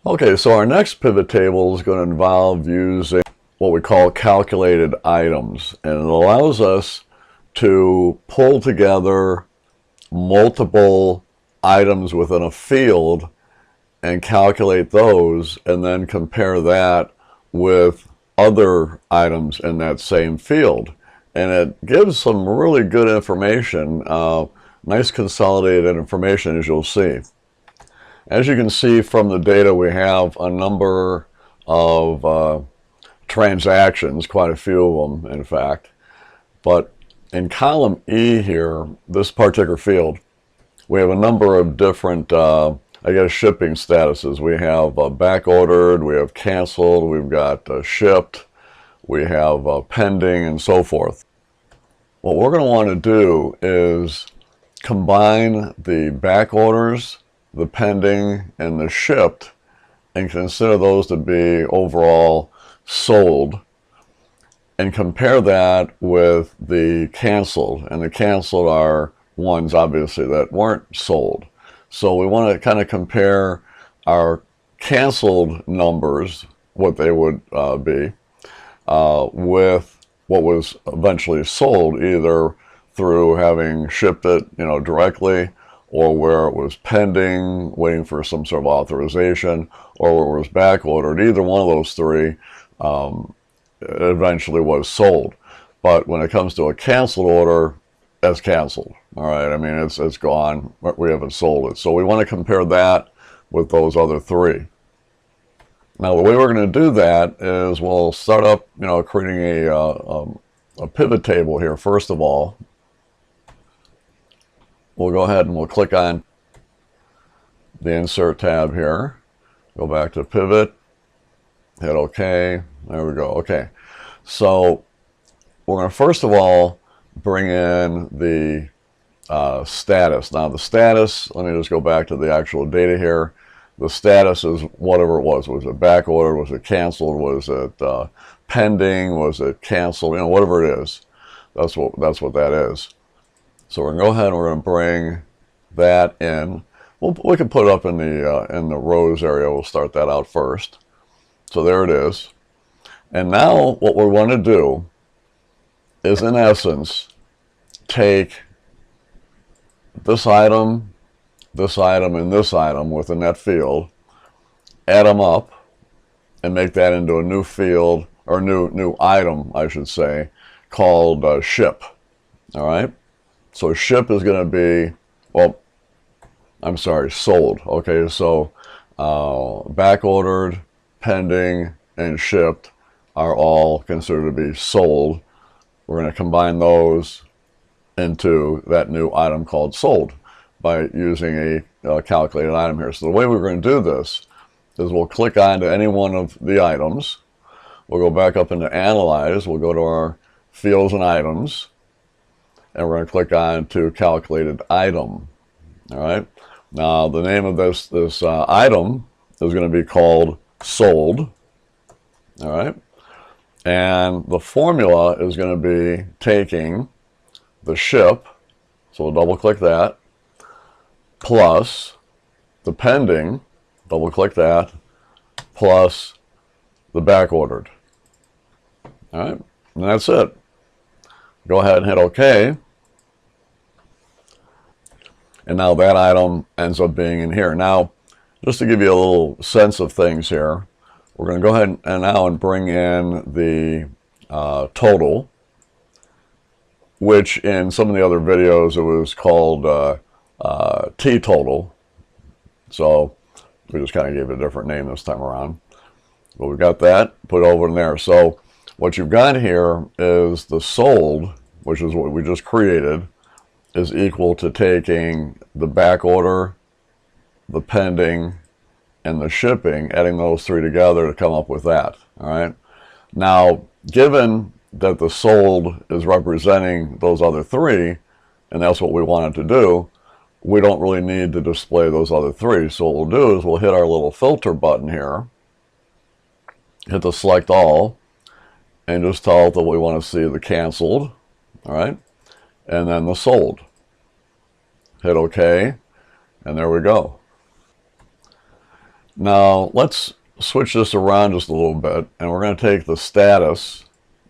Okay, so our next pivot table is going to involve using what we call calculated items, and it allows us to pull together multiple items within a field and calculate those and then compare that with other items in that same field. And it gives some really good information, nice consolidated information, as you'll see. As you can see from the data, we have a number of transactions, quite a few of them, in fact. But in column E here, this particular field, we have a number of different, shipping statuses. We have back ordered, we have canceled, we've got shipped, we have pending, and so forth. What we're going to want to do is combine the back orders, the pending, and the shipped, and consider those to be overall sold, and compare that with the canceled. And the canceled are ones, obviously, that weren't sold. So we want to kind of compare our canceled numbers, what they would be, with what was eventually sold, either through having shipped it, directly, or where it was pending, waiting for some sort of authorization, or where it was back ordered. Either one of those three eventually was sold. But when it comes to a canceled order, that's canceled. All right, I mean, it's gone. We haven't sold it. So we want to compare that with those other three. Now, the way we're going to do that is we'll start up, creating a pivot table here. First of all, we'll go ahead and we'll click on the Insert tab here. Go back to Pivot, hit OK. There we go. Okay. So we're going to first of all bring in the status. Now the status, let me just go back to the actual data here. The status is whatever it was. Was it back ordered? Was it canceled? Was it pending? Was it canceled? Whatever it is. That's what that is. So we're going to go ahead and we're going to bring that in. We can put it up in the rows area. We'll start that out first. So there it is. And now what we want to do is, in essence, take this item, and this item within that field, add them up, and make that into a new field, or new item, I should say, called ship. All right? So ship is going to be, sold. Okay, so back ordered, pending, and shipped are all considered to be sold. We're going to combine into that new item called sold by using a calculated item here. So the way we're going to do this is we'll click on to any one of the items. We'll go back up into Analyze. We'll go to our Fields and Items, and we're going to click on to Calculated Item. All right. Now the name of this item is going to be called Sold. All right. And the formula is going to be taking the ship, so we'll double click that, plus the pending, double click that, plus the back ordered. All right, and that's it. Go ahead and hit OK. And now that item ends up being in here. Now, just to give you a little sense of things here, we're going to go ahead and now bring in the total, which in some of the other videos it was called T total. So we just kind of gave it a different name this time around. But we've got that put over in there. So what you've got here is the sold, which is what we just created, is equal to taking the back order, the pending, and the shipping, adding those three together to come up with that. All right. Now, given that the sold is representing those other three, and that's what we wanted to do, we don't really need to display those other three. So what we'll do is we'll hit our little filter button here, hit the select all, and just tell it that we want to see the canceled, all right, and then the sold. Hit OK, and there we go. Now let's switch this around just a little bit, and we're going to take the status,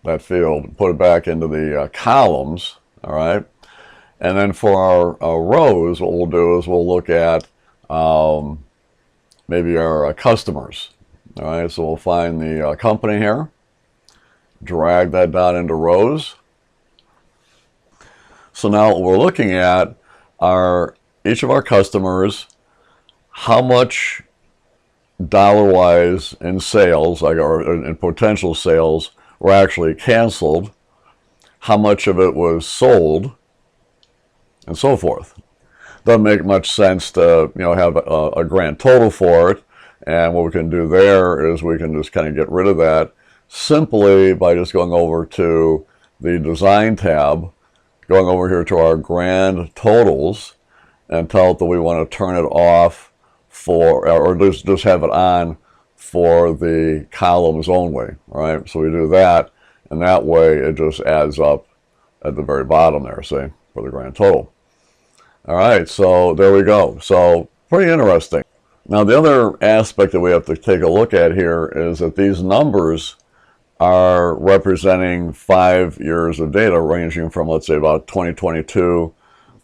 that field, and put it back into the columns, all right? And then for our rows, what we'll do is we'll look at maybe our customers, all right? So we'll find the company here, drag that down into rows. So now what we're looking at are each of our customers, how much dollar-wise in sales, like, or in potential sales, were actually canceled, how much of it was sold, and so forth. Doesn't make much sense to, you know, have a grand total for it. And what we can do there is we can just kind of get rid of that simply by just going over to the Design tab, going over here to our grand totals, and tell it that we want to turn it off for, or just have it on for the columns only, all right? So we do that, and that way it just adds up at the very bottom there, see, for the grand total. All right, so there we go. So pretty interesting. Now the other aspect that we have to take a look at here is that these numbers are representing 5 years of data ranging from, let's say, about 2022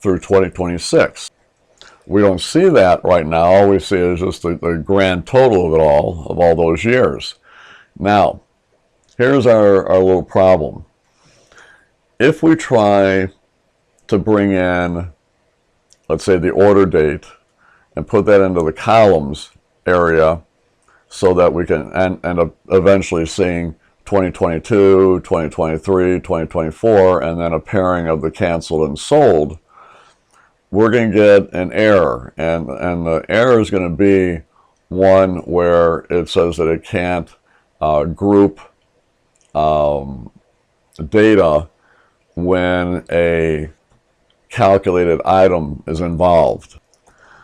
through 2026. We don't see that right now. All we see is just the grand total of it all, of all those years. Now, here's our little problem. If we try to bring in, let's say, the order date and put that into the columns area so that we can end up eventually seeing 2022, 2023, 2024, and then a pairing of the canceled and sold, we're going to get an error. And the error is going to be one where it says that it can't group data when a calculated item is involved.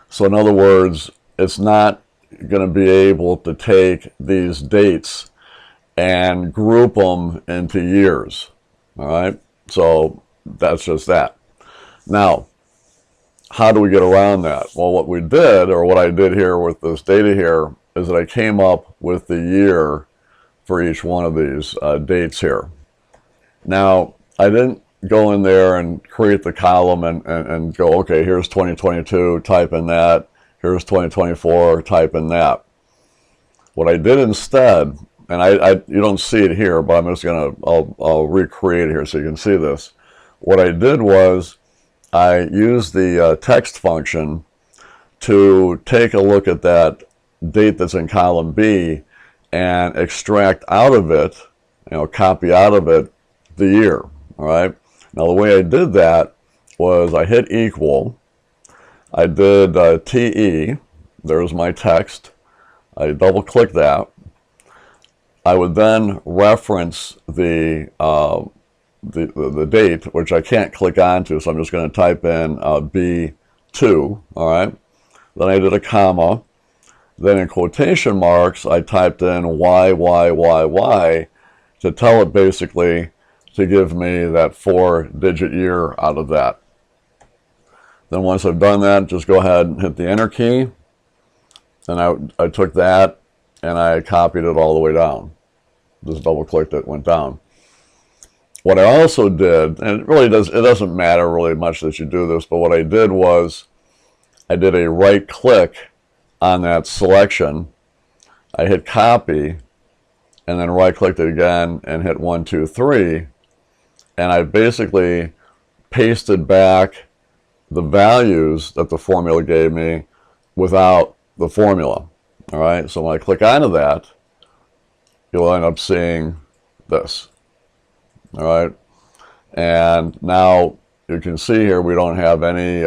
So in other words, it's not going to be able to take these dates and group them into years, all right? So that's just that. Now, how do we get around that? Well, what we did, or what I did here with this data here, is that I came up with the year for each one of these dates here. Now, I didn't go in there and create the column and go, okay, here's 2022, type in that. Here's 2024, type in that. What I did instead, and you don't see it here, but I'm just I'll recreate it here so you can see this. What I did was I used the text function to take a look at that date that's in column B and extract out of it, copy out of it the year, all right? Now the way I did that was I hit equal, I did TE, there's my text, I double click that. I would then reference the date, which I can't click onto, so I'm just going to type in B2, all right? Then I did a comma. Then in quotation marks, I typed in Y to tell it basically to give me that 4-digit year out of that. Then once I've done that, just go ahead and hit the Enter key. And I took that and I copied it all the way down. Just double clicked it, went down. What I also did, and it doesn't matter really much that you do this, but what I did was I did a right click on that selection. I hit copy and then right clicked it again and hit 1, 2, 3. And I basically pasted back the values that the formula gave me without the formula. All right, so when I click onto that, you'll end up seeing this. All right, and now you can see here we don't have any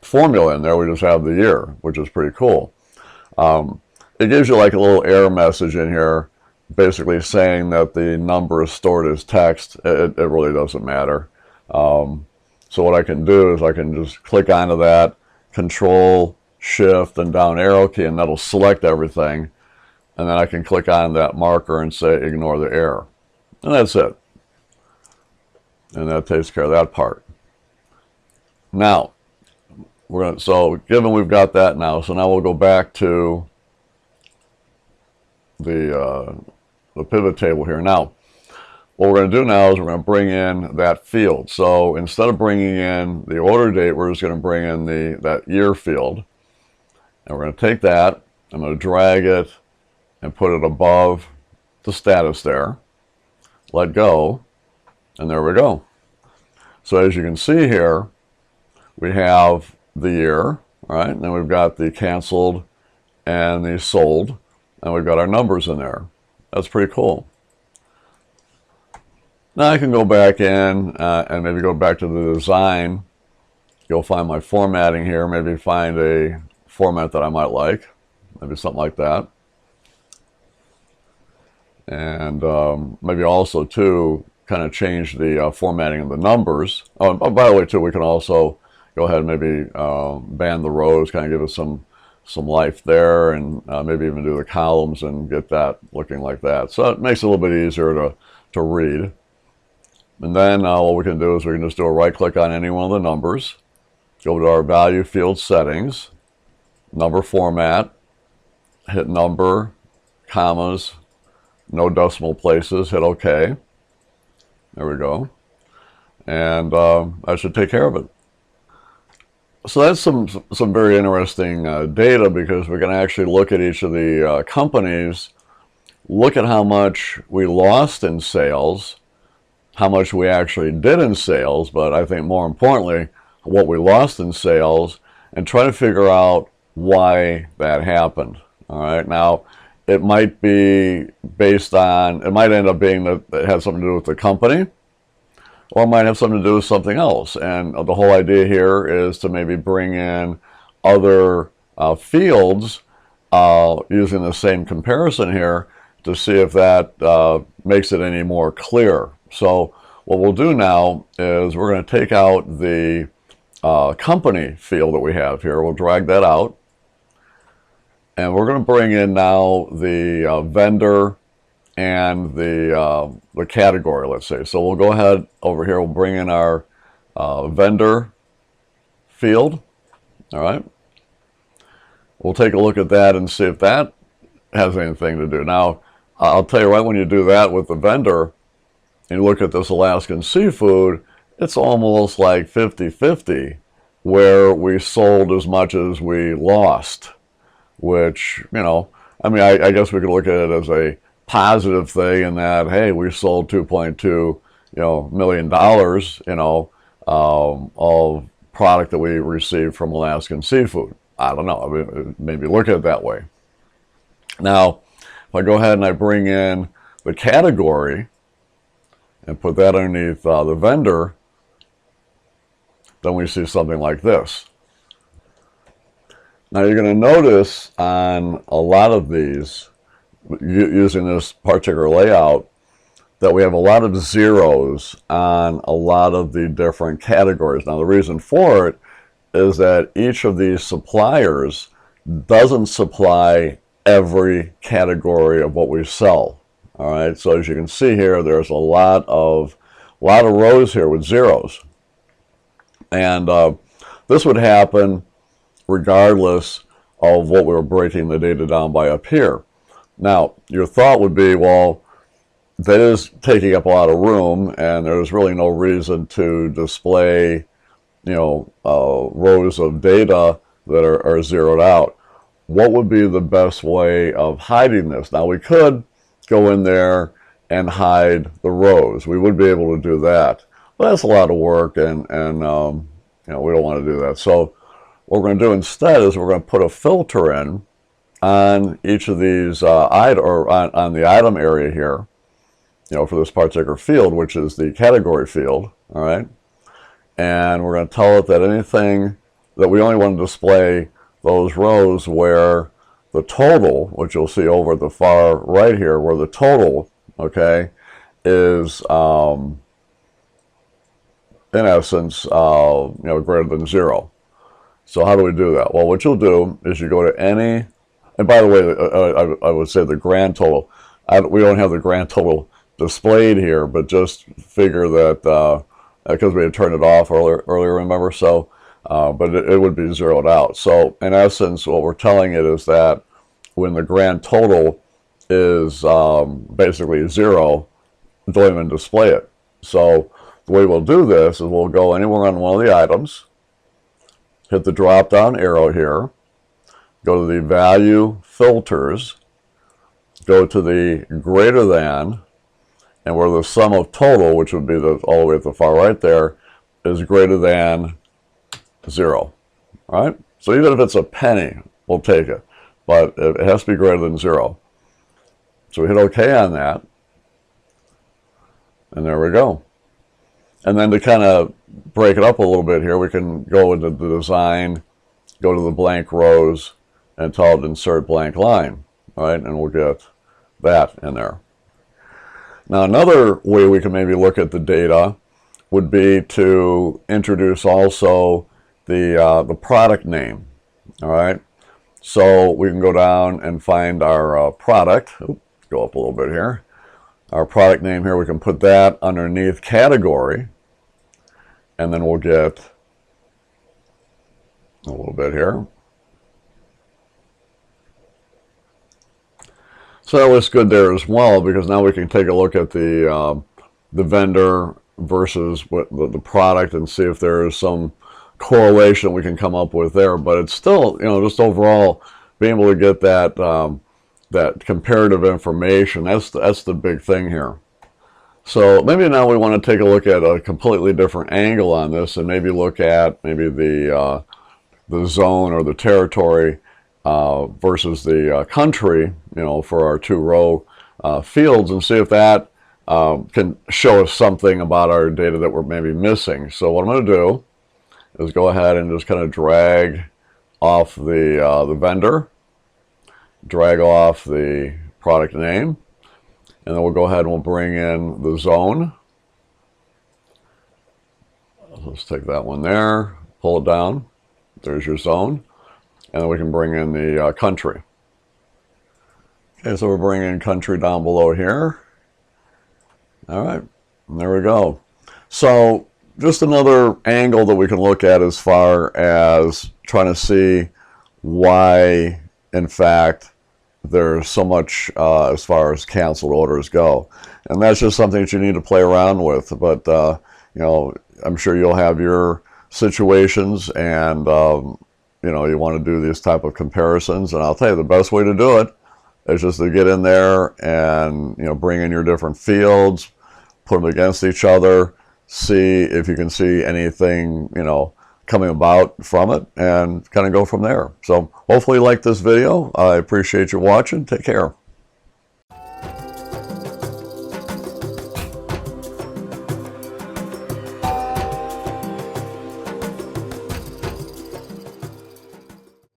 formula in there. We just have the year, which is pretty cool. It gives you like a little error message in here, basically saying that the number is stored as text. It really doesn't matter. So what I can do is I can just click onto that, Control, Shift, and down arrow key, and that'll select everything. And then I can click on that marker and say ignore the error. And that's it. And that takes care of that part. Now, So given we've got that now, so now we'll go back to the pivot table here. Now, what we're going to do now is we're going to bring in that field. So instead of bringing in the order date, we're just going to bring in that year field. And we're going to take that, I'm going to drag it and put it above the status there. Let go, and there we go. So as you can see here, we have the year, right? And then we've got the canceled and the sold, and we've got our numbers in there. That's pretty cool. Now I can go back in and maybe go back to the design. Go find my formatting here, maybe find a format that I might like, maybe something like that. And maybe also too, kind of change the formatting of the numbers. Oh, by the way too, we can also go ahead and maybe band the rows, kind of give it some life there, and maybe even do the columns and get that looking like that. So it makes it a little bit easier to read. And then what we can do is we can just do a right click on any one of the numbers, go to our value field settings, number format, hit number, commas, no decimal places, hit OK. There we go. And that should take care of it. So that's some very interesting data, because we can actually look at each of the companies, look at how much we lost in sales, how much we actually did in sales, but I think more importantly, what we lost in sales, and try to figure out why that happened. All right. Now, it might be based on, it might end up being that it has something to do with the company, or it might have something to do with something else. And the whole idea here is to maybe bring in other fields using the same comparison here to see if that makes it any more clear. So what we'll do now is we're going to take out the company field that we have here. We'll drag that out. And we're going to bring in now the vendor and the category, let's say. So we'll go ahead over here. We'll bring in our vendor field. All right. We'll take a look at that and see if that has anything to do. Now, I'll tell you right, when you do that with the vendor, and you look at this Alaskan seafood, it's almost like 50-50, where we sold as much as we lost, which, you know, I mean, I guess we could look at it as a positive thing in that, hey, we sold $2.2 million, of product that we received from Alaskan seafood. I don't know, I mean, maybe look at it that way. Now, if I go ahead and I bring in the category and put that underneath the vendor, then we see something like this. Now you're going to notice on a lot of these, using this particular layout, that we have a lot of zeros on a lot of the different categories. Now the reason for it is that each of these suppliers doesn't supply every category of what we sell. All right, so as you can see here, there's a lot of rows here with zeros. And this would happen regardless of what we were breaking the data down by up here. Now, your thought would be, well, that is taking up a lot of room, and there's really no reason to display, rows of data that are zeroed out. What would be the best way of hiding this? Now, we could go in there and hide the rows. We would be able to do that. But that's a lot of work, and we don't want to do that. So what we're going to do instead is we're going to put a filter in on each of these on the item area here, for this particular field, which is the category field, all right? And we're going to tell it that anything that we only want to display those rows where the total, which you'll see over at the far right here, where the total, okay, is in essence, greater than 0. So how do we do that? Well, what you'll do is you go to any, and by the way, I would say the grand total. We don't have the grand total displayed here, but just figure that, because we had turned it off earlier, remember? So but it would be zeroed out. So in essence, what we're telling it is that when the grand total is basically 0, don't even display it. So the way we'll do this is we'll go anywhere on one of the items, hit the drop down arrow here, go to the value filters, go to the greater than, and where the sum of total, which would be all the way at the far right there, is greater than 0. All right? So even if it's a penny, we'll take it. But it has to be greater than 0. So we hit OK on that. And there we go. And then to kind of break it up a little bit here, we can go into the design, go to the blank rows, and tell it insert blank line. All right? And we'll get that in there. Now another way we can maybe look at the data would be to introduce also the product name. All right? So we can go down and find our product. Oops, go up a little bit here. Our product name here, we can put that underneath category, and then we'll get a little bit here. So that looks good there as well, because now we can take a look at the vendor versus what the product and see if there is some correlation we can come up with there. But it's still, just overall being able to get that that comparative information, that's the big thing here. So maybe now we want to take a look at a completely different angle on this, and maybe look at maybe the zone or the territory versus the country, for our 2-row fields, and see if that can show us something about our data that we're maybe missing. So what I'm going to do is go ahead and just kind of drag off the vendor, drag off the product name, and then we'll go ahead and we'll bring in the zone. Let's take that one there, pull it down. There's your zone. And then we can bring in the country. Okay, so we're bringing in country down below here. All right, and there we go. So just another angle that we can look at as far as trying to see why, in fact, there's so much as far as canceled orders go. And that's just something that you need to play around with. But, I'm sure you'll have your situations, and, you want to do these type of comparisons. And I'll tell you, the best way to do it is just to get in there and, bring in your different fields, put them against each other, see if you can see anything, coming about from it, and kind of go from there. So hopefully you like this video. I appreciate you watching. Take care.